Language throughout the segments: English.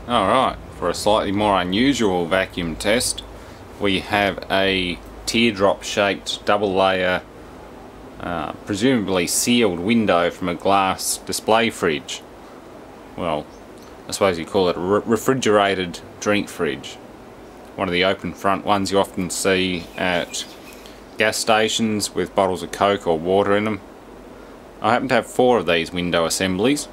Alright, for a slightly more unusual vacuum test, we have a teardrop shaped double layer, presumably sealed window from a glass display fridge. Well, I suppose you call it a refrigerated drink fridge. One of the open front ones you often see at gas stations with bottles of Coke or water in them. I happen to have 4 of these window assemblies.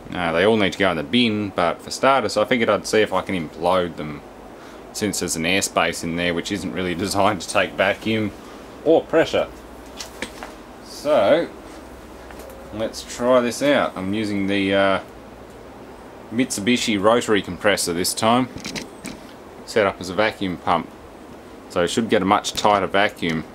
They all need to go in the bin, but for starters I figured I'd see if I can implode them, since there's an airspace in there which isn't really designed to take vacuum or pressure. So let's try this out. I'm using the Mitsubishi rotary compressor this time, set up as a vacuum pump, so it should get a much tighter vacuum.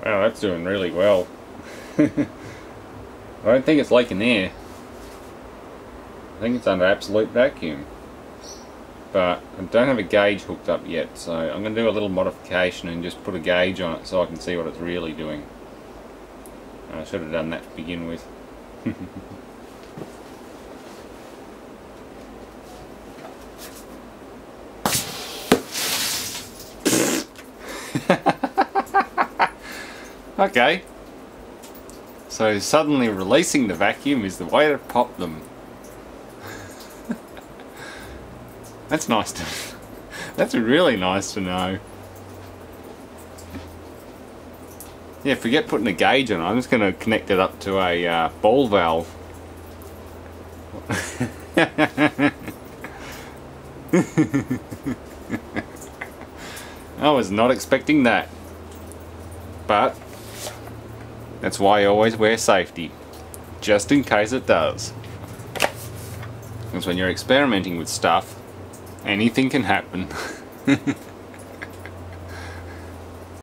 Wow, that's doing really well. I don't think it's leaking air. I think it's under absolute vacuum. But I don't have a gauge hooked up yet, so I'm going to do a little modification and just put a gauge on it so I can see what it's really doing. I should have done that to begin with. Okay, so suddenly releasing the vacuum is the way to pop them. That's nice to... that's really nice to know. Yeah, forget putting a gauge on it. I'm just going to connect it up to a ball valve. I was not expecting that. But that's why I always wear safety, just in case it does. Because when you're experimenting with stuff, anything can happen.